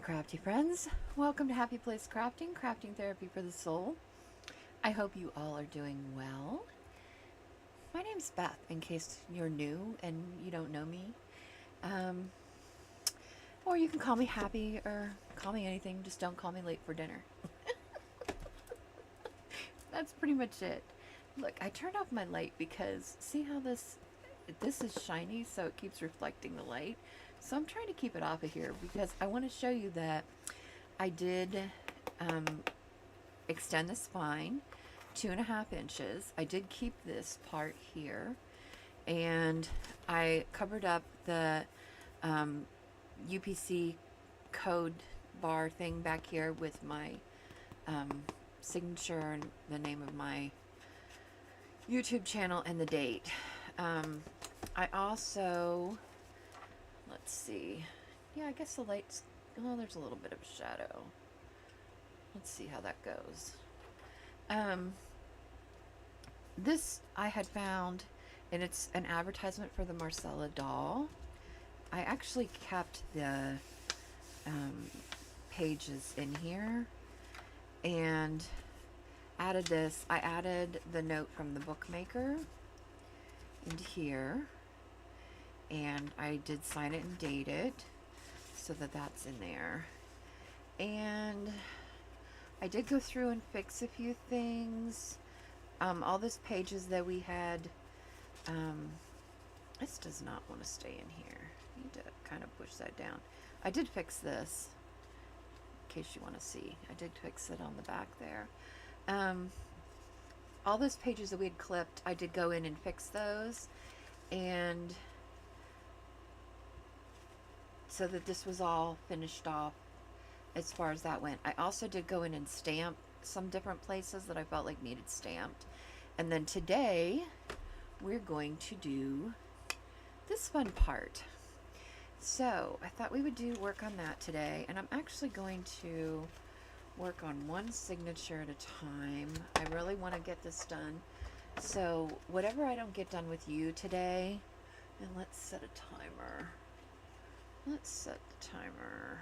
crafty friends. Welcome to Happy Place Crafting, crafting therapy for the soul. I hope you all are doing well. My name's Beth, in case you're new and you don't know me. Or you can call me Happy or call me anything, just don't call me late for dinner. That's pretty much it. Look, I turned off my light because see how this is shiny, so it keeps reflecting the light. So I'm trying to keep it off of here because I want to show you that I did extend the spine 2.5 inches. I did keep this part here, and I covered up the UPC code bar thing back here with my signature and the name of my YouTube channel and the date. I also, let's see, yeah, I guess the light's, oh, there's a little bit of a shadow. Let's see how that goes. This I had found, and it's an advertisement for the Marcella doll. I actually kept the pages in here and added this. I added the note from the bookmaker into here, and I did sign it and date it so that that's in there. And I did go through and fix a few things. All those pages that we had, this does not want to stay in here. I need to kind of push that down. I did fix this, in case you want to see. I did fix it on the back there. All those pages that we had clipped, I did go in and fix those, and so that this was all finished off as far as that went. I also did go in and stamp some different places that I felt like needed stamped. And then today we're going to do this fun part. So I thought we would do work on that today, and I'm actually going to work on one signature at a time. I really want to get this done. So whatever I don't get done with you today, and let's set a timer. Let's set the timer.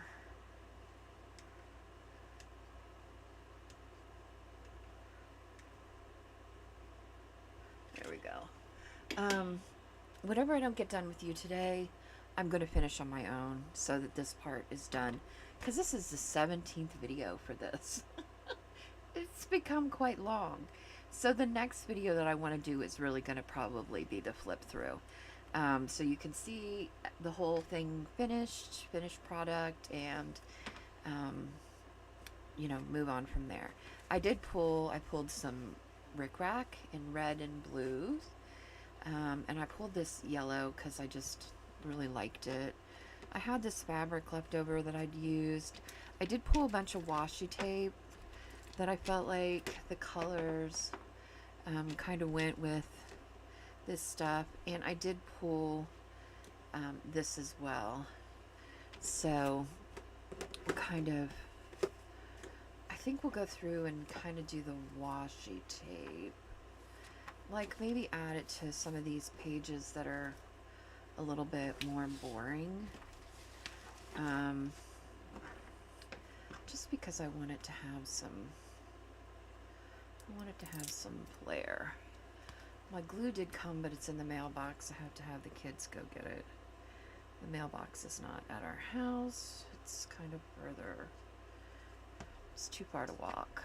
There we go. Whatever I don't get done with you today, I'm going to finish on my own so that this part is done. Because this is the 17th video for this. It's become quite long. So the next video that I want to do is really going to probably be the flip through. So you can see the whole thing finished product, and you know, move on from there. I pulled some rickrack in red and blue, and I pulled this yellow because I just really liked it. I had this fabric left over that I'd used. I did pull a bunch of washi tape that I felt like the colors kind of went with this stuff, and I did pull this as well. So kind of, I think we'll go through and kind of do the washi tape, like maybe add it to some of these pages that are a little bit more boring, just because I want it to have some flair. My glue did come, but it's in the mailbox. I have to have the kids go get it. The mailbox is not at our house. It's kind of further. It's too far to walk.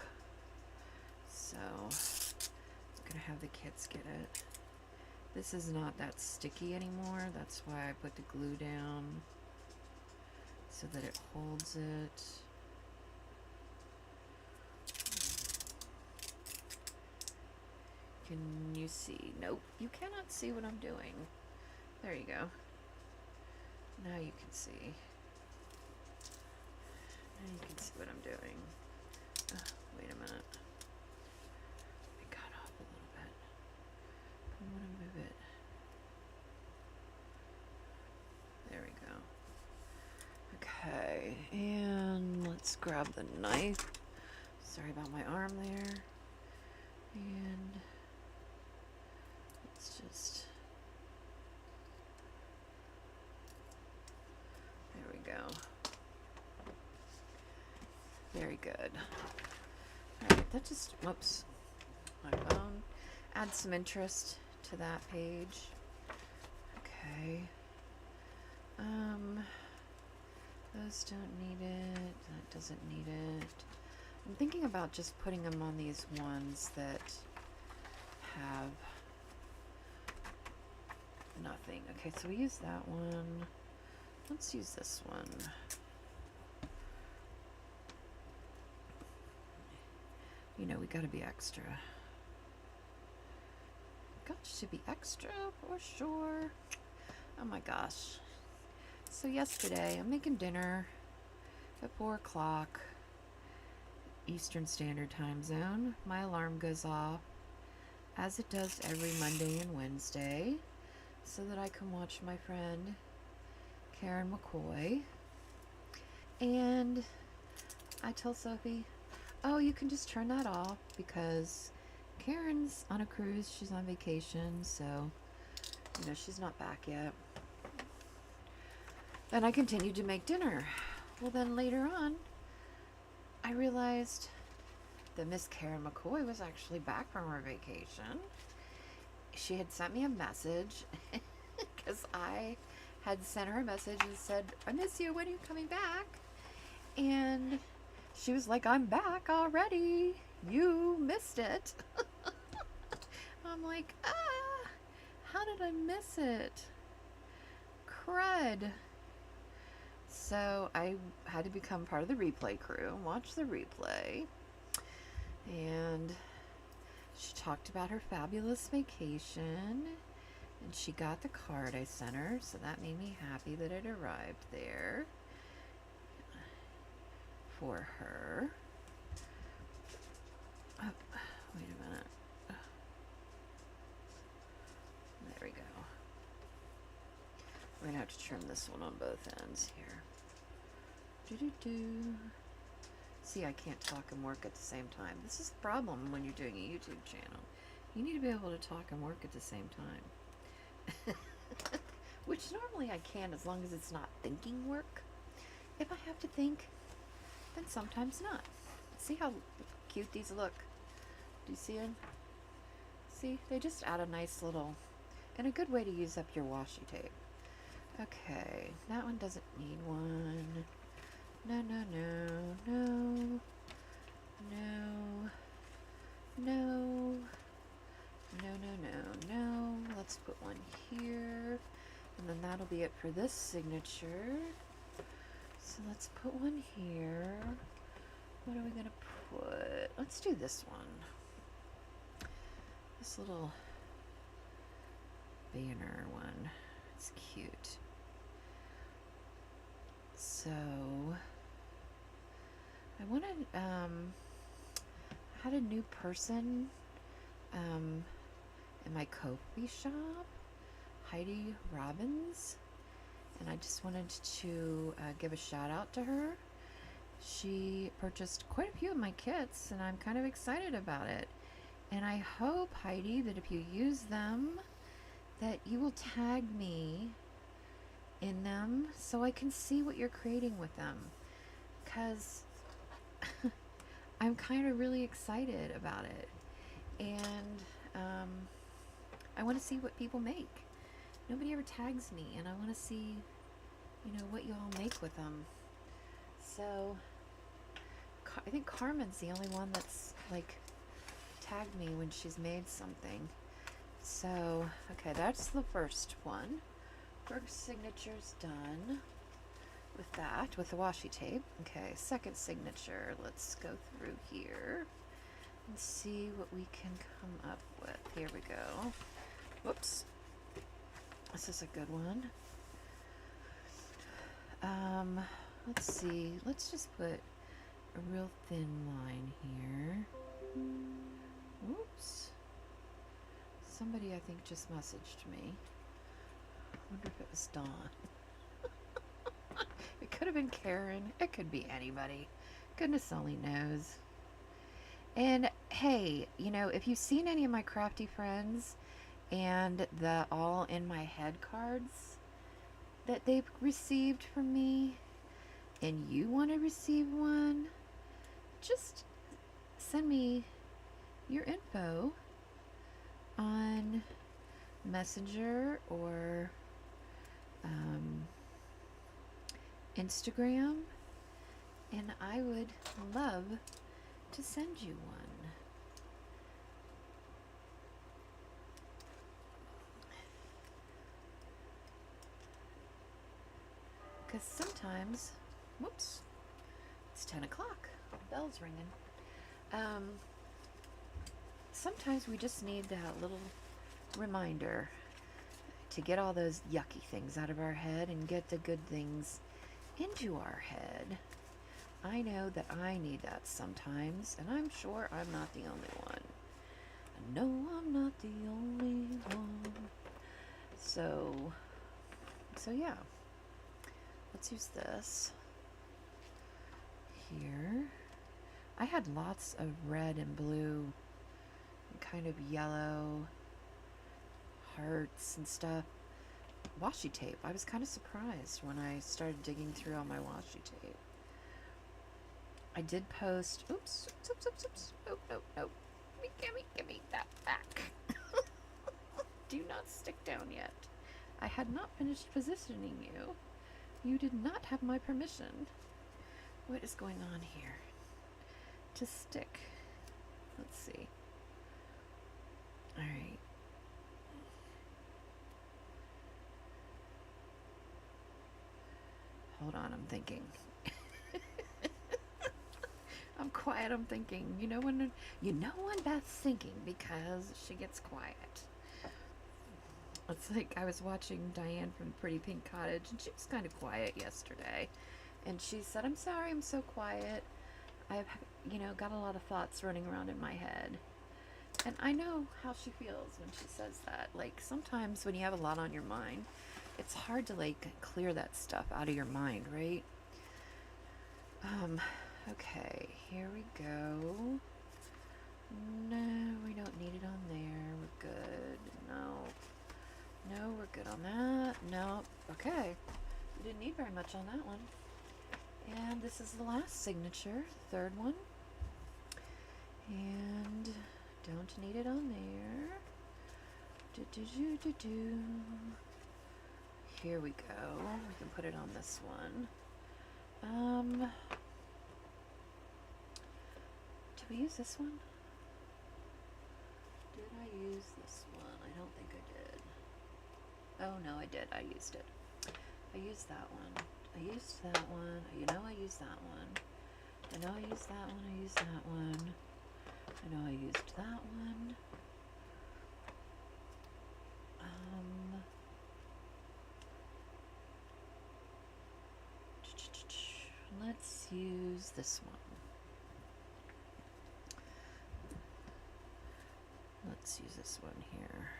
So I'm gonna have the kids get it. This is not that sticky anymore. That's why I put the glue down so that it holds it. Can you see? Nope, you cannot see what I'm doing. There you go. Now you can see. Now you can see what I'm doing. Wait a minute. It got off a little bit. I want to move it. There we go. Okay, and let's grab the knife. Sorry about my arm there. And let's just, there we go. Very good. Alright, that just, whoops, my phone. Add some interest to that page. Okay. Those don't need it. That doesn't need it. I'm thinking about just putting them on these ones that have nothing. Okay, so we use that one. Let's use this one. You know, we gotta be extra. Got to be extra for sure. Oh my gosh. So yesterday, I'm making dinner at 4 o'clock Eastern Standard Time Zone. My alarm goes off, as it does every Monday and Wednesday, so that I can watch my friend Karen McCoy. And I tell Sophie, oh, you can just turn that off because Karen's on a cruise. She's on vacation, so, you know, she's not back yet. And I continued to make dinner. Well, then later on, I realized that Miss Karen McCoy was actually back from her vacation. She had sent me a message because I had sent her a message and said, I miss you, when are you coming back? And she was like, I'm back already. You missed it. I'm like, how did I miss it? Crud. So I had to become part of the replay crew and watch the replay. And she talked about her fabulous vacation. And she got the card I sent her, so that made me happy that it arrived there for her. Oh, wait a minute. There we go. We're gonna have to trim this one on both ends here. See, I can't talk and work at the same time. This is a problem when you're doing a YouTube channel. You need to be able to talk and work at the same time. Which normally I can, as long as it's not thinking work. If I have to think, then sometimes not. See how cute these look? Do you see them? See, they just add a nice little, and a good way to use up your washi tape. Okay, that one doesn't need one. No, no, no, no, no, no, no, no, no, no. Let's put one here, and then that'll be it for this signature. So let's put one here. What are we gonna put? Let's do this one. This little banner one. It's cute. So I wanted, I had a new person in my Ko-fi shop, Heidi Robbins, and I just wanted to give a shout out to her. She purchased quite a few of my kits, and I'm kind of excited about it. And I hope, Heidi, that if you use them, that you will tag me in them so I can see what you're creating with them, because I'm kind of really excited about it, and I want to see what people make. Nobody ever tags me, and I want to see, you know, what you all make with them. So I think Carmen's the only one that's like tagged me when she's made something. So okay, that's the first one. First signature's done with that, with the washi tape. Okay, second signature. Let's go through here and see what we can come up with. Here we go. Whoops. This is a good one. Let's see. Let's just put a real thin line here. Whoops. Somebody, I think, just messaged me. I wonder if it was Dawn. It could have been Karen. It could be anybody. Goodness only knows. And hey, you know, if you've seen any of my crafty friends and the all in my head cards that they've received from me, and you want to receive one, just send me your info on Messenger or Instagram, and I would love to send you one. Because sometimes, whoops, it's 10 o'clock, bell's ringing. Sometimes we just need that little reminder to get all those yucky things out of our head and get the good things into our head. I know that I need that sometimes, and I'm sure I'm not the only one. No, I'm not the only one. So yeah. Let's use this here. I had lots of red and blue and kind of yellow hearts and stuff. Washi tape. I was kind of surprised when I started digging through all my washi tape. I did post. Oops. Oh, no. Give me that back. Do not stick down yet. I had not finished positioning you. You did not have my permission. What is going on here? To stick. Let's see. Alright. Hold on, I'm thinking. I'm quiet, I'm thinking. You know when Beth's thinking because she gets quiet. It's like I was watching Diane from Pretty Pink Cottage, and she was kind of quiet yesterday. And she said, I'm sorry I'm so quiet. I've, got a lot of thoughts running around in my head. And I know how she feels when she says that. Like, sometimes when you have a lot on your mind, it's hard to, clear that stuff out of your mind, right? Okay, here we go. No, we don't need it on there. We're good. No, we're good on that. No. Okay. We didn't need very much on that one. And this is the last signature, third one. And don't need it on there. Here we go. We can put it on this one. Did we use this one? Did I use this one? I don't think I did. Oh no, I did. I used it. I used that one. I used that one. I used that one. I know I used that one. I used that one. I know I used that one. Let's use this one. Let's use this one here.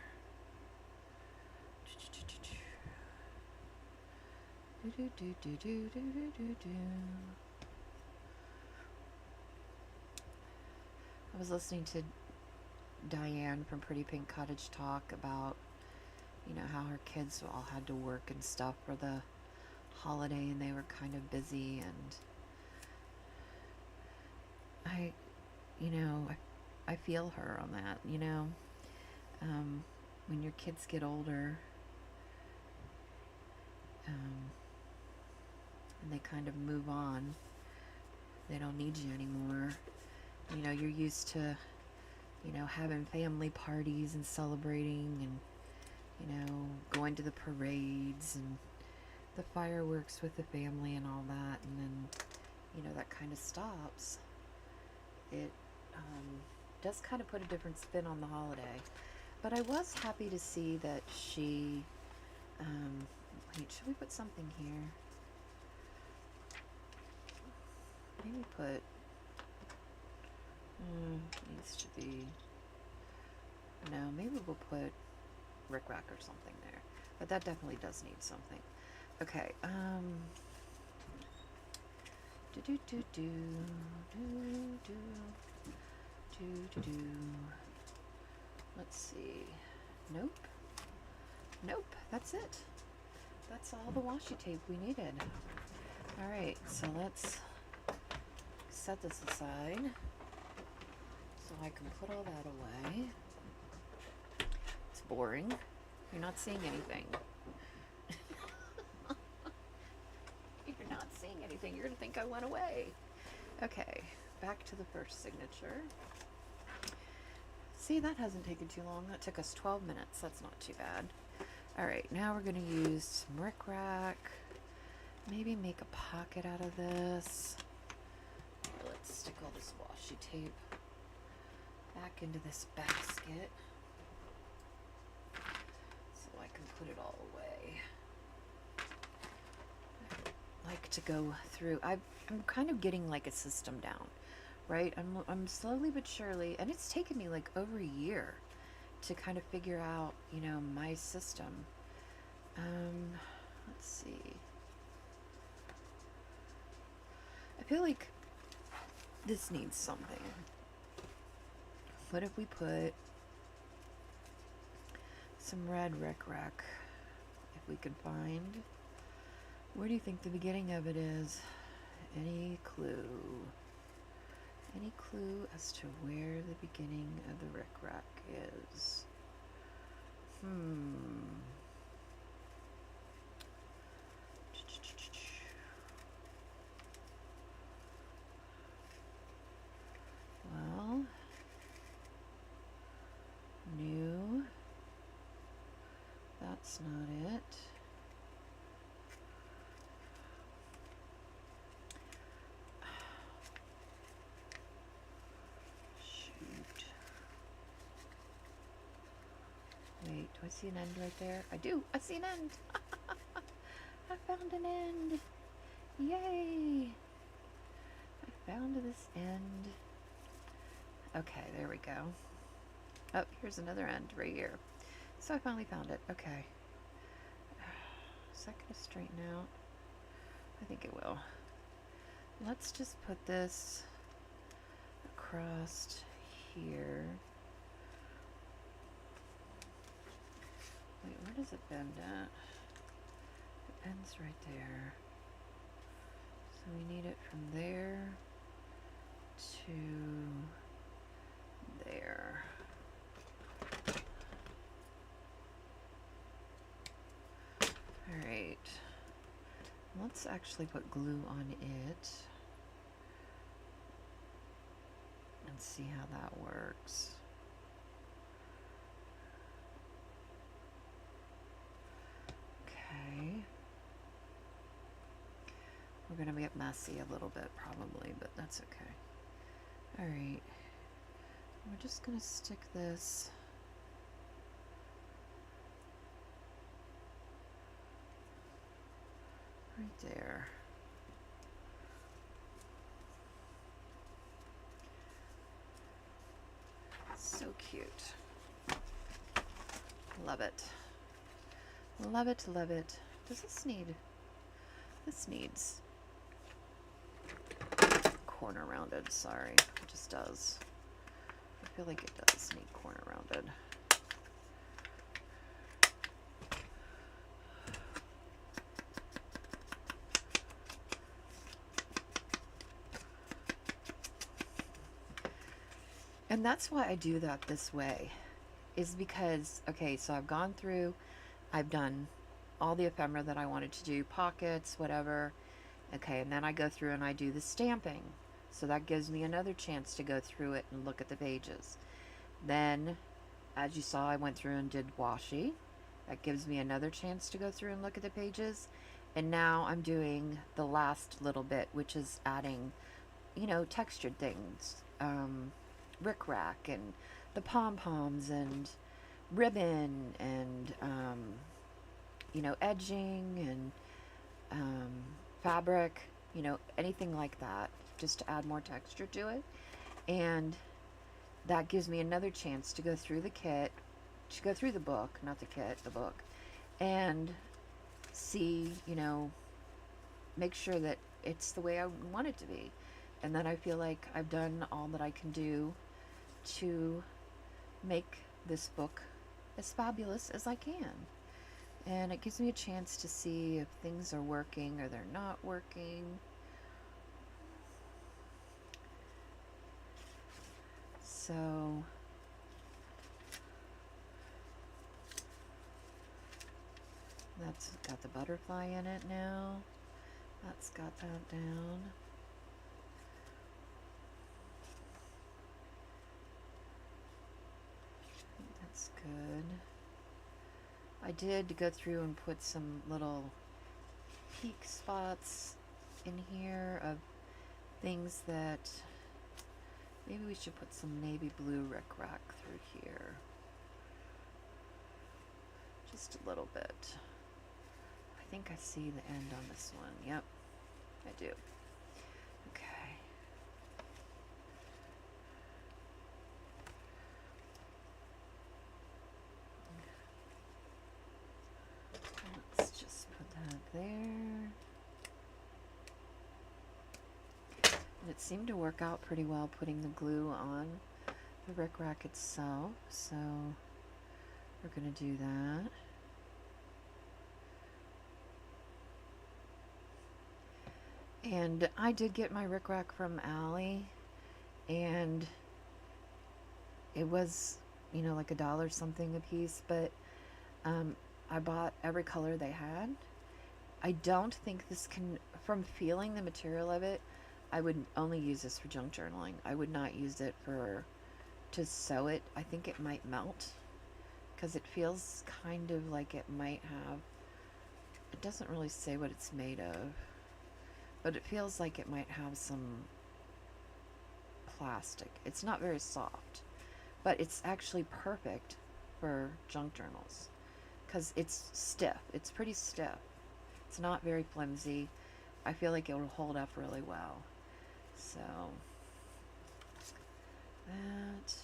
I was listening to Diane from Pretty Pink Cottage talk about, how her kids all had to work and stuff for the holiday, and they were kind of busy, and I feel her on that, when your kids get older, and they kind of move on, they don't need you anymore. You're used to, having family parties and celebrating and, going to the parades and the fireworks with the family and all that, and then, that kind of stops. It does kind of put a different spin on the holiday. But I was happy to see that she, wait, should we put something here? Maybe put, needs to be, no, maybe we'll put rickrack or something there. But that definitely does need something. Okay, let's see. Nope, that's it. That's all the washi tape we needed. Alright, so let's set this aside so I can put all that away. It's boring. You're not seeing anything. You're not seeing anything. You're going to think I went away. Okay, back to the first signature. See, that hasn't taken too long. That took us 12 minutes. That's not too bad. Alright, now we're going to use some rickrack. Maybe make a pocket out of this. Here, let's stick all this washi tape back into this basket so I can put it all away. I like to go through. I'm kind of getting like a system down, right? I'm slowly but surely, and it's taken me like over a year to kind of figure out, you know, my system. Let's see. I feel like this needs something. What if we put some red rickrack, if we can find? Where do you think the beginning of it is? Any clue? Any clue as to where the beginning of the rickrack is? Well, new. That's not it. Shoot. Wait, do I see an end right there? I do. I see an end. I found an end. Yay. I found this end. Okay, there we go. Oh, here's another end right here. So I finally found it. Okay. Is that going to straighten out? I think it will. Let's just put this across here. Wait, where does it bend at? It bends right there. So we need it from there to there. Alright. Let's actually put glue on it and see how that works. Okay. We're going to get messy a little bit probably, but that's okay. Alright. We're just going to stick this right there. So cute. Love it. Love it, love it. Does this need... This needs corner rounded, sorry. It just does. I feel like it does need corner rounded. And that's why I do that this way, is because, okay, so I've gone through, I've done all the ephemera that I wanted to do, pockets, whatever. Okay, and then I go through and I do the stamping. So that gives me another chance to go through it and look at the pages. Then, as you saw, I went through and did washi. That gives me another chance to go through and look at the pages. And now I'm doing the last little bit, which is adding, you know, textured things. Rickrack and the pom-poms and ribbon and, you know, edging and fabric, you know, anything like that, just to add more texture to it. And that gives me another chance to go through the kit, to go through the book, not the kit, the book, and see, you know, make sure that it's the way I want it to be. And then I feel like I've done all that I can do to make this book as fabulous as I can. And it gives me a chance to see if things are working or they're not working. So that's got the butterfly in it now. That's got that down. That's good. I did go through and put some little peak spots in here of things that maybe we should put some navy blue rickrack through here. Just a little bit. I think I see the end on this one. Yep, I do. Okay. Let's just put that there. And it seemed to work out pretty well putting the glue on the rickrack itself, so we're going to do that. And I did get my rickrack from Allie, and it was, you know, like $1 something a piece, but I bought every color they had. I don't think this can, from feeling the material of it, I would only use this for junk journaling. I would not use it to sew it. I think it might melt, because it feels kind of like it might have, it doesn't really say what it's made of, but it feels like it might have some plastic. It's not very soft, but it's actually perfect for junk journals because it's stiff. It's pretty stiff. It's not very flimsy. I feel like it will hold up really well. So that.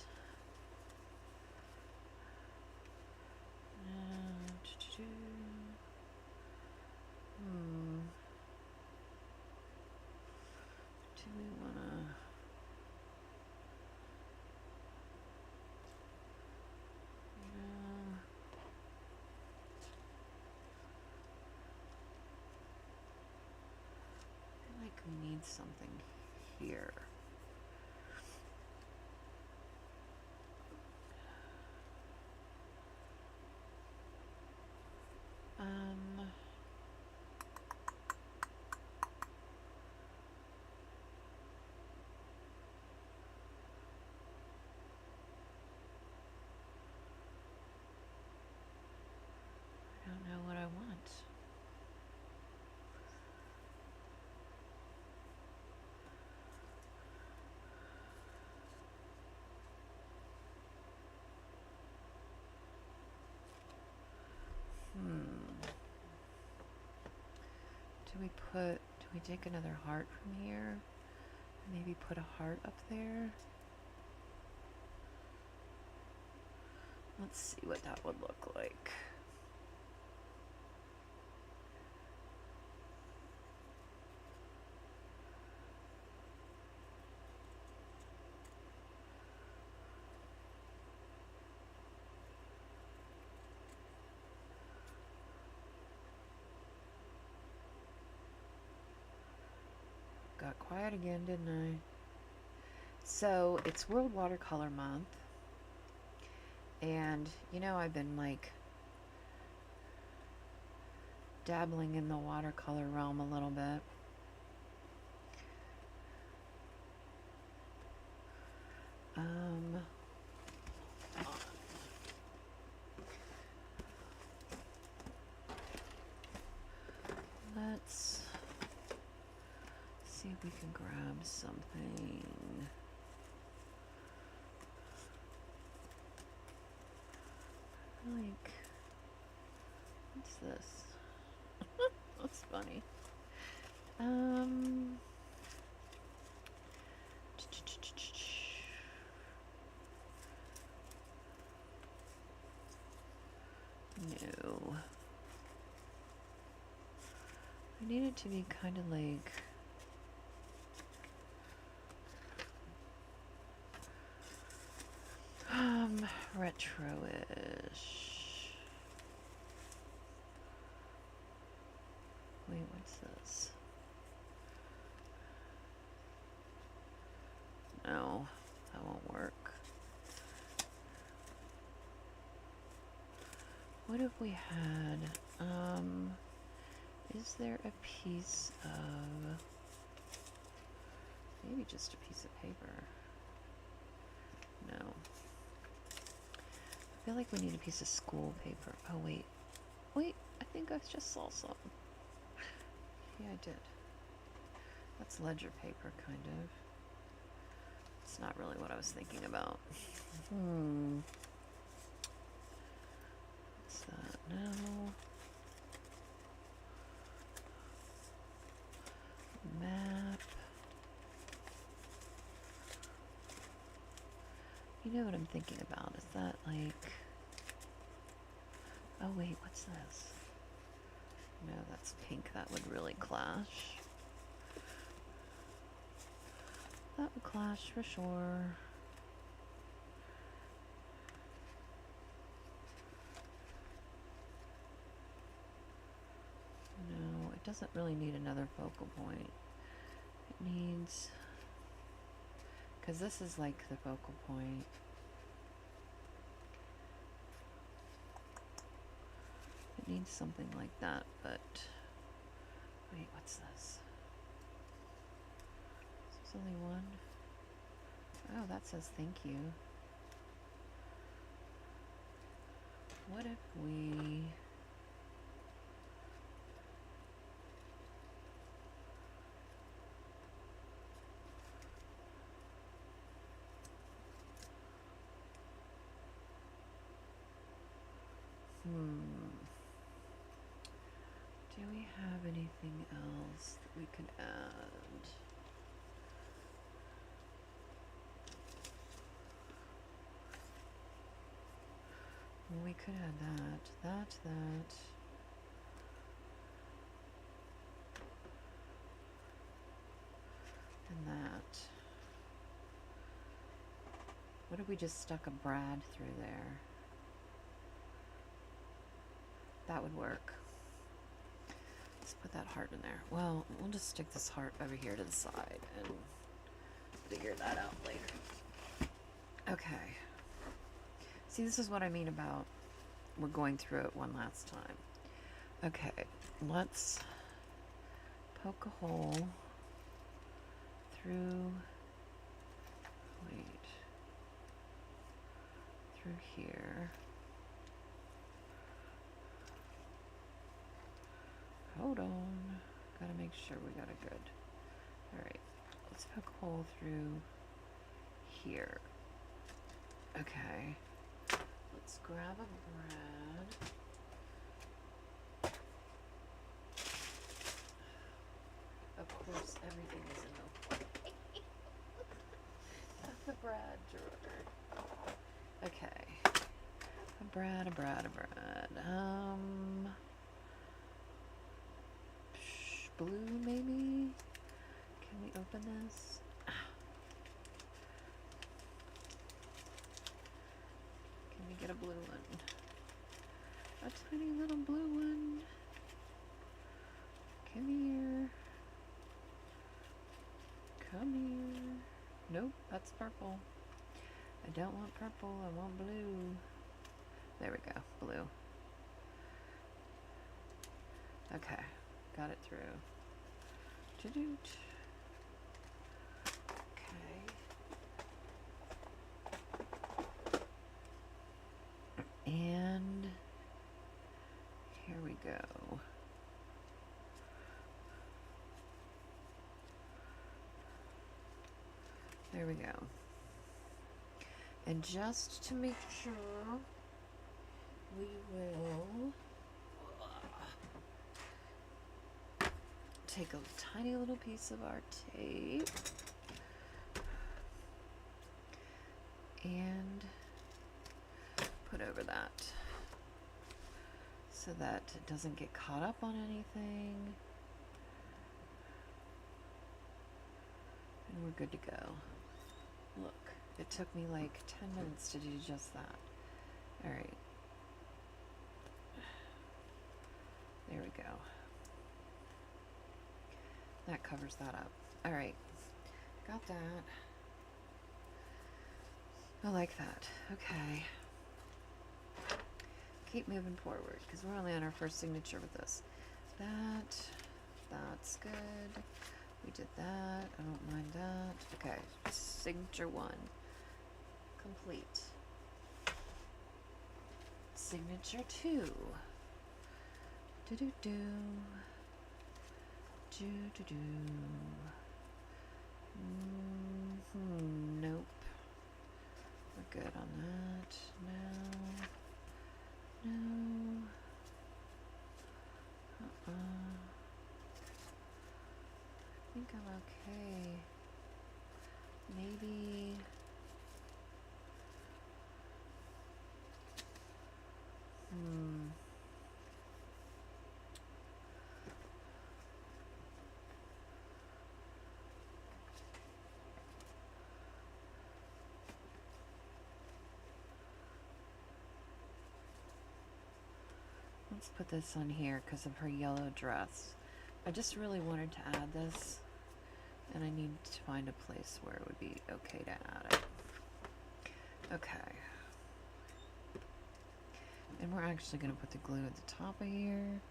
Do we want to? I feel like we need something here. I don't know what I want. Do we take another heart from here? Maybe put a heart up there? Let's see what that would look like. Got quiet again, didn't I? So it's World Watercolor Month, and you know, I've been like dabbling in the watercolor realm a little bit. Let's see if we can grab something. Like, what's this? That's funny. No. I need it to be kind of like retro-ish. Wait, what's this? No, that won't work. What if we had, is there a piece of, maybe just a piece of paper? No. I feel like we need a piece of school paper. Oh, wait. Wait, I think I just saw some. Yeah, I did. That's ledger paper, kind of. It's not really what I was thinking about. What's that? No. Map. You know what I'm thinking about? Is that like... Oh wait, what's this? No, that's pink. That would really clash. That would clash for sure. No, it doesn't really need another focal point. It needs... Because this is like the focal point. It needs something like that, but... Wait, what's this? Is this only one? Oh, that says thank you. What if we... Do we have anything else that we could add? Well, we could add that, and that. What if we just stuck a brad through there? That would work. Let's put that heart in there. Well, we'll just stick this heart over here to the side and figure that out later. Okay. See, this is what I mean about we're going through it one last time. Okay, let's poke a hole through, through here. Hold on, gotta make sure we got a good. Alright, let's poke a hole through here. Okay, let's grab a brad. Of course, everything is in the brad drawer. Okay, a brad. Blue maybe? Can we open this? Can we get a blue one? A tiny little blue one. Come here. Come here. Nope, that's purple. I don't want purple, I want blue. There we go, blue. Okay, got it through. Toot. Okay. And here we go. There we go. And just to make sure, we will take a tiny little piece of our tape and put over that so that it doesn't get caught up on anything. And we're good to go. Look, it took me like 10 minutes to do just that. All right. There we go. That covers that up. All right, got that. I like that. Okay. keep moving forward because we're only on our first signature with this. That's good. We did that. I don't mind that. Okay, signature 1 complete. Signature 2. Do do do. Do do do. Nope. We're good on that. No. I think I'm okay. Maybe. Let's put this on here because of her yellow dress. I just really wanted to add this, and I need to find a place where it would be okay to add it. Okay. And we're actually going to put the glue at the top of here.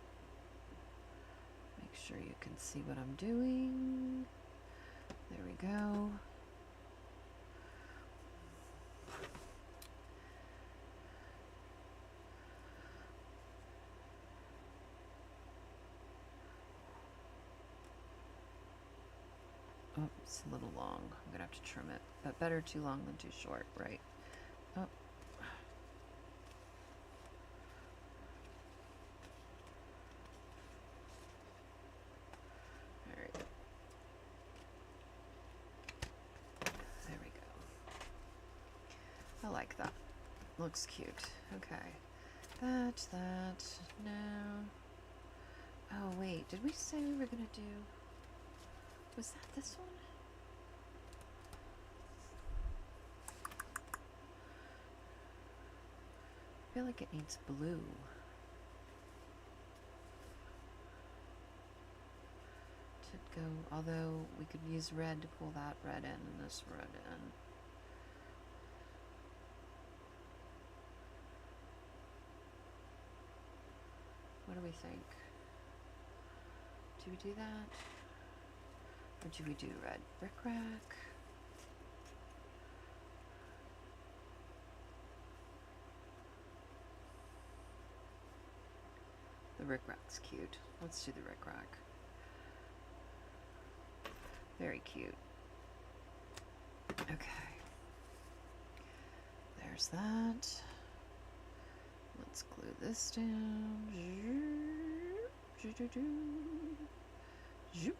Make sure you can see what I'm doing. There we go. Oh, it's a little long. I'm gonna have to trim it, but better too long than too short, right? Oh. All right. There we go. I like that. Looks cute. Okay. That. No. Oh, wait. Did we say we were gonna do... Was that this one? I feel like it needs blue. To go, although we could use red to pull that red in and this red in. What do we think? Do we do that? Or do we do red bric-a-brac? The bric-a-brac's cute. Let's do the bric-a-brac. Very cute. Okay. There's that. Let's glue this down. Zoop.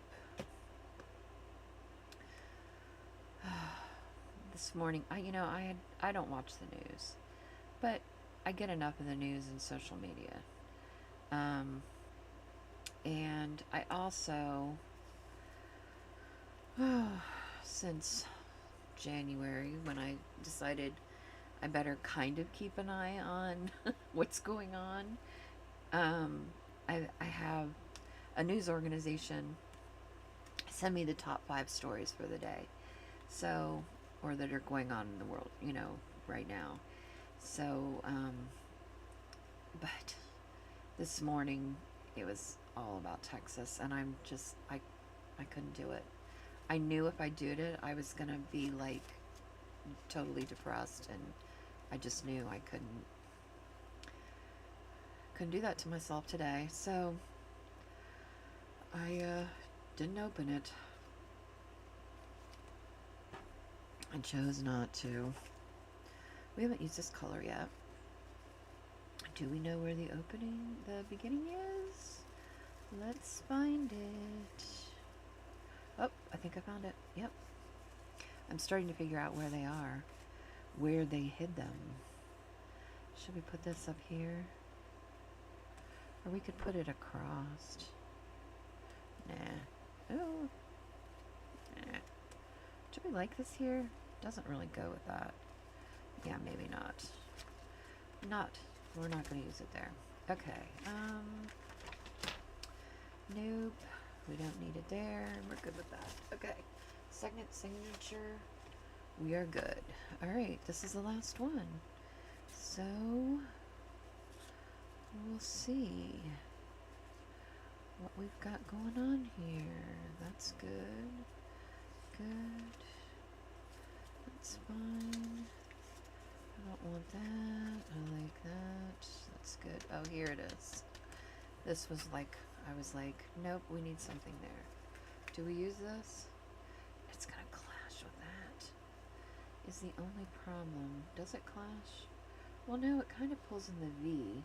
This morning, I don't watch the news, but I get enough of the news and social media. And I also, since January, when I decided I better kind of keep an eye on what's going on, I have a news organization send me the top 5 stories for the day. So, or that are going on in the world, right now. So, but this morning it was all about Texas, and I'm just, I couldn't do it. I knew if I did it, I was gonna be like totally depressed, and I just knew I couldn't do that to myself today. So I didn't open it. I chose not to. We haven't used this color yet. Do we know where the beginning is? Let's find it. Oh, I think I found it. Yep. I'm starting to figure out where they are. Where they hid them. Should we put this up here? Or we could put it across. Nah. Oh. Nah. Do we like this here? Doesn't really go with that. Yeah, maybe not. We're not going to use it there. Okay. Nope. We don't need it there. We're good with that. Okay. Second signature. We are good. Alright, this is the last one. So, We'll see what we've got going on here. That's good. Good. That's fine. I don't want that. I like that. That's good. Oh, here it is. This was like, I was like, nope, we need something there. Do we use this? It's gonna clash with that. Is the only problem. Does it clash? Well, no, it kind of pulls in the V.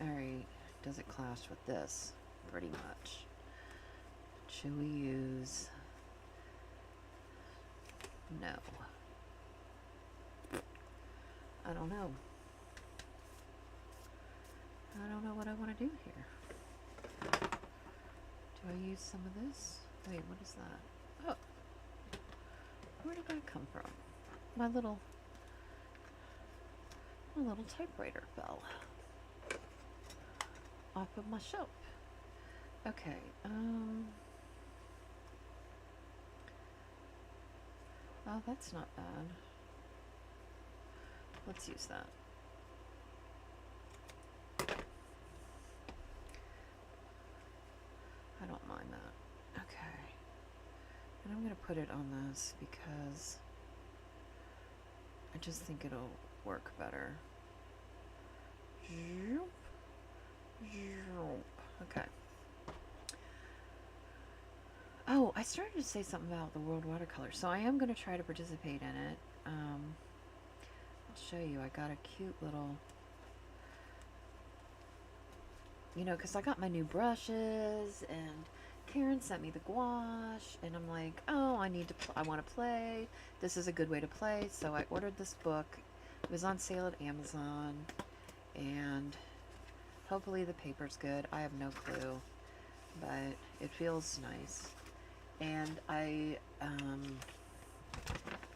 Alright, does it clash with this? Pretty much. Should we use... No. I don't know. I don't know what I want to do here. Do I use some of this? Wait, what is that? Oh. Where did that come from? My little typewriter fell off of my shelf. Okay, oh, that's not bad. Let's use that. I don't mind that. Okay. And I'm gonna put it on this because I just think it'll work better. Okay. Oh, I started to say something about the World Watercolor, so I am going to try to participate in it. I'll show you. I got a cute little, you know, because I got my new brushes, and Karen sent me the gouache, and I'm like, oh, I want to play. This is a good way to play, so I ordered this book. It was on sale at Amazon, and hopefully the paper's good. I have no clue, but it feels nice. And I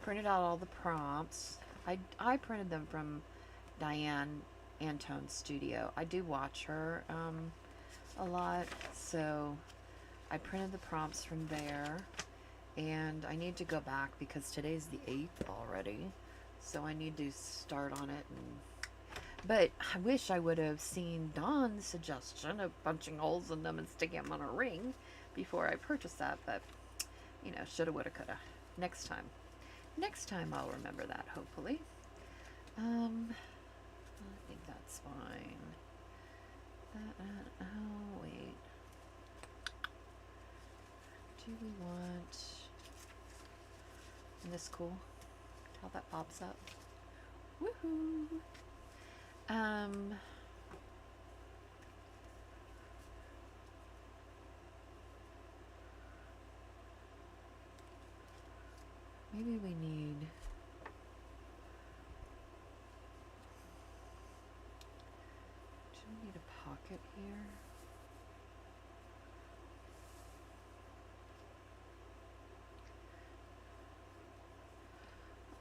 printed out all the prompts. I printed them from Diane Antone's studio. I do watch her a lot, so I printed the prompts from there. And I need to go back because today's the 8th already, so I need to start on it. But I wish I would have seen Dawn's suggestion of punching holes in them and sticking them on a ring before I purchased that, but, you know, shoulda, woulda, coulda. Next time. Next time I'll remember that, hopefully. I think that's fine. Oh, wait. Do we want... Isn't this cool? How that pops up. Woohoo! Maybe we need... Do we need a pocket here?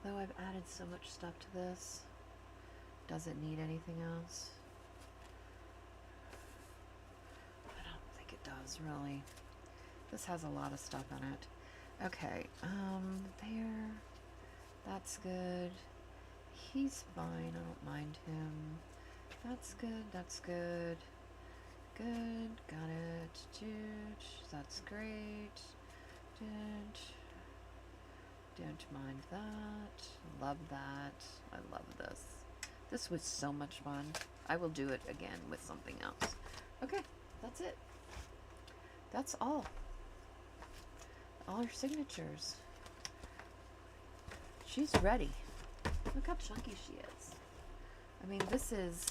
Although I've added so much stuff to this, does it need anything else? I don't think it does, really. This has a lot of stuff in it. Okay, there. That's good. He's fine, I don't mind him. That's good, that's good. Good, got it. Dude, that's great. Dude. Don't mind that. Love that. I love this. This was so much fun. I will do it again with something else. Okay, that's it. That's all. All her signatures. She's ready. Look how chunky she is. I mean, this is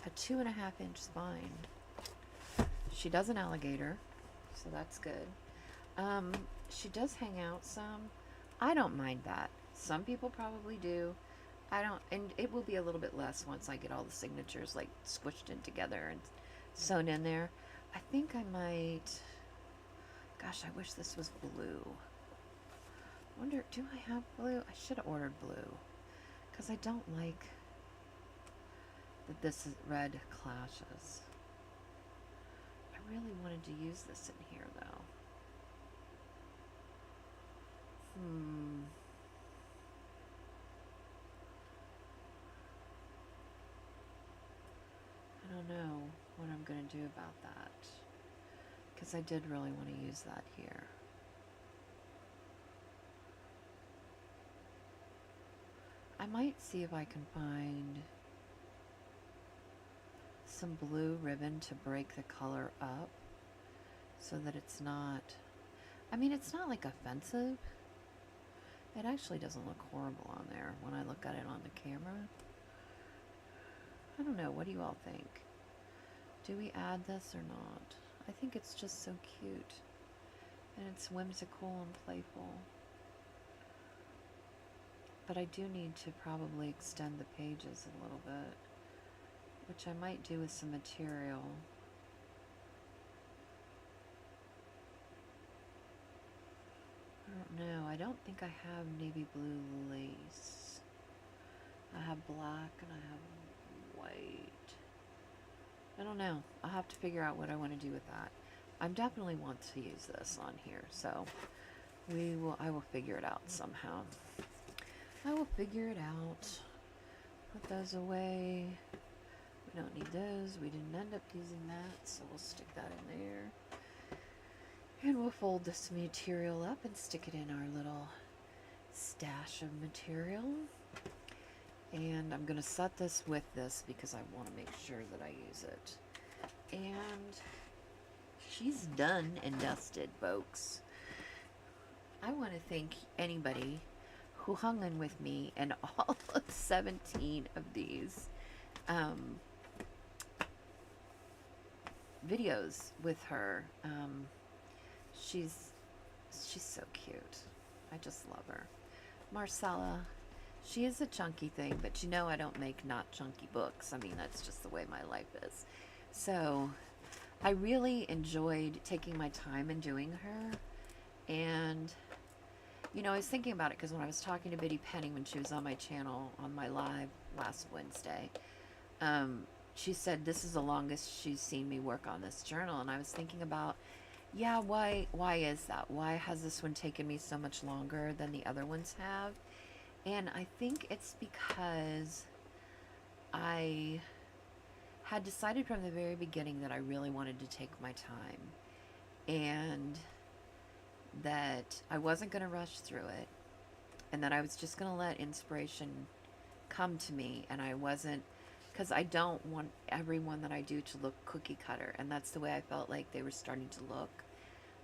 a 2.5-inch spine. She does an alligator, so that's good. She does hang out some. I don't mind that. Some people probably do. I don't, and it will be a little bit less once I get all the signatures like squished in together and sewn in there. I think I might, gosh, I wish this was blue. Wonder, do I have blue? I should have ordered blue because I don't like that this red clashes. I really wanted to use this in here though. do about that, because I did really want to use that here. I might see if I can find some blue ribbon to break the color up so that it's not, I mean, it's not like offensive. It actually doesn't look horrible on there when I look at it on the camera. I don't know, what do you all think? Do we add this or not? I think it's just so cute. And it's whimsical and playful. But I do need to probably extend the pages a little bit, which I might do with some material. I don't know. I don't think I have navy blue lace. I have black and I have white. I don't know. I'll have to figure out what I want to do with that. I definitely want to use this on here, so I will figure it out somehow. I will figure it out. Put those away. We don't need those. We didn't end up using that, so we'll stick that in there. And we'll fold this material up and stick it in our little stash of material. And I'm going to set this with this because I want to make sure that I use it. And she's done and dusted, folks. I want to thank anybody who hung in with me and all of 17 of these videos with her. She's so cute. I just love her. Marcella, she is a chunky thing, but you know I don't make not chunky books. I mean, that's just the way my life is. So I really enjoyed taking my time and doing her. And you know, I was thinking about it because when I was talking to Biddy Penny when she was on my channel on my live last Wednesday, she said this is the longest she's seen me work on this journal. And I was thinking about, yeah, why is that? Why has this one taken me so much longer than the other ones have? And I think it's because I had decided from the very beginning that I really wanted to take my time and that I wasn't going to rush through it and that I was just going to let inspiration come to me. And I wasn't, because I don't want everyone that I do to look cookie cutter. And that's the way I felt like they were starting to look.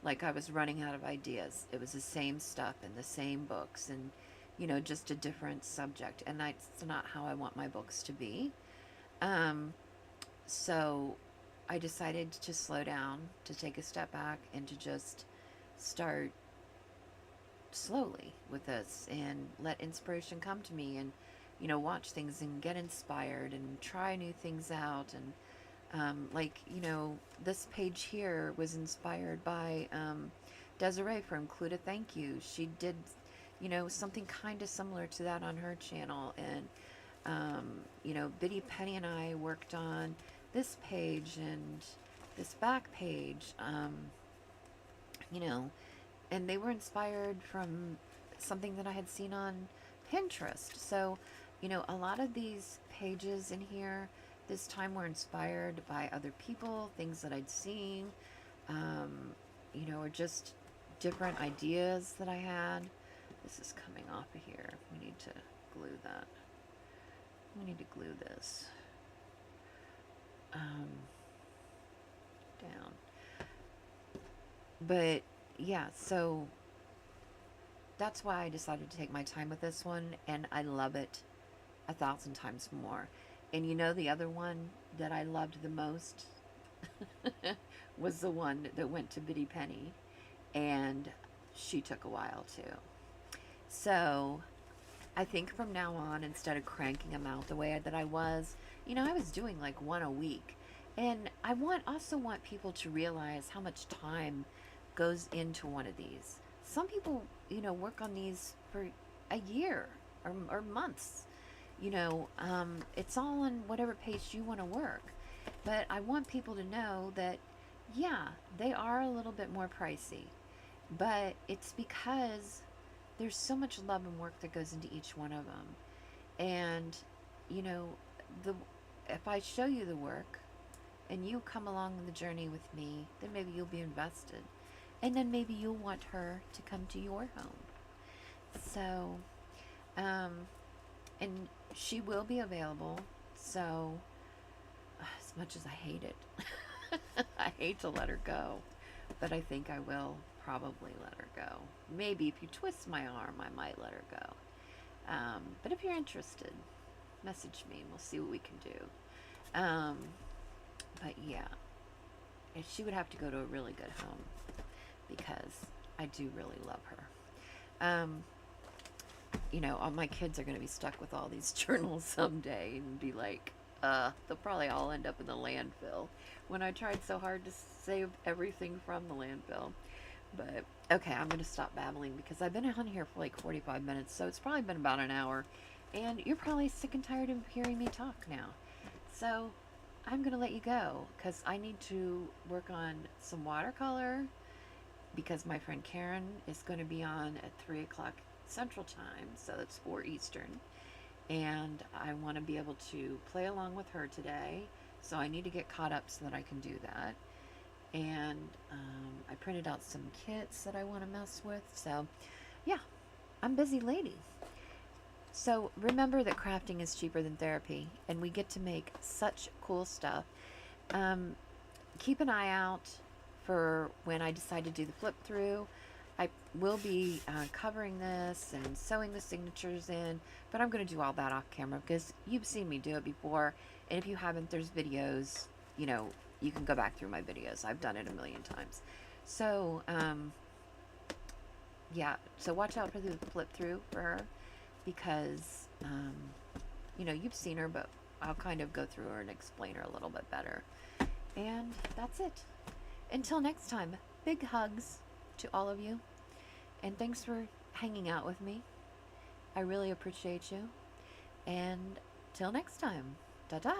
Like I was running out of ideas. It was the same stuff and the same books and, you know, just a different subject. And that's not how I want my books to be. So I decided to slow down, to take a step back, and to just start slowly with this and let inspiration come to me and, you know, watch things and get inspired and try new things out. And like, you know, this page here was inspired by Desiree from Clue to Thank You. She did, you know, something kind of similar to that on her channel. And, you know, Biddy Penny and I worked on this page and this back page, you know, and they were inspired from something that I had seen on Pinterest. So, you know, a lot of these pages in here this time were inspired by other people, things that I'd seen, you know, or just different ideas that I had. This is coming off of here. We need to glue that. We need to glue this down. But yeah, so that's why I decided to take my time with this one, and I love it 1,000 times more. And you know, the other one that I loved the most was the one that went to Biddy Penny, and she took a while too. So I think from now on, instead of cranking them out the way that I was, you know, I was doing like one a week. And I also want people to realize how much time goes into one of these. Some people, you know, work on these for a year or months. You know, it's all on whatever pace you want to work. But I want people to know that, yeah, they are a little bit more pricey. But it's because there's so much love and work that goes into each one of them. And, you know, if I show you the work and you come along the journey with me, then maybe you'll be invested. And then maybe you'll want her to come to your home. So, um, and she will be available. So, as much as I hate it, I hate to let her go, but I think I will probably let her go. Maybe if you twist my arm, I might let her go. But if you're interested, message me and we'll see what we can do. But yeah, she would have to go to a really good home because I do really love her. All my kids are going to be stuck with all these journals someday and be like, they'll probably all end up in the landfill when I tried so hard to save everything from the landfill. But okay, I'm going to stop babbling because I've been on here for like 45 minutes, so it's probably been about an hour. And you're probably sick and tired of hearing me talk now. So I'm going to let you go because I need to work on some watercolor because my friend Karen is going to be on at 3 o'clock Central Time, so that's 4 Eastern. And I want to be able to play along with her today, so I need to get caught up so that I can do that. And I printed out some kits that I want to mess with. So yeah, I'm a busy lady. So remember that crafting is cheaper than therapy, and we get to make such cool stuff. Keep an eye out for when I decide to do the flip through. I will be covering this and sewing the signatures in, but I'm going to do all that off camera because you've seen me do it before. And if you haven't, there's videos, you can go back through my videos. I've done it a million times. So, yeah, so watch out for the flip through for her because, you've seen her, but I'll kind of go through her and explain her a little bit better. And that's it. Until next time, big hugs to all of you. And thanks for hanging out with me. I really appreciate you. And till next time, ta-da!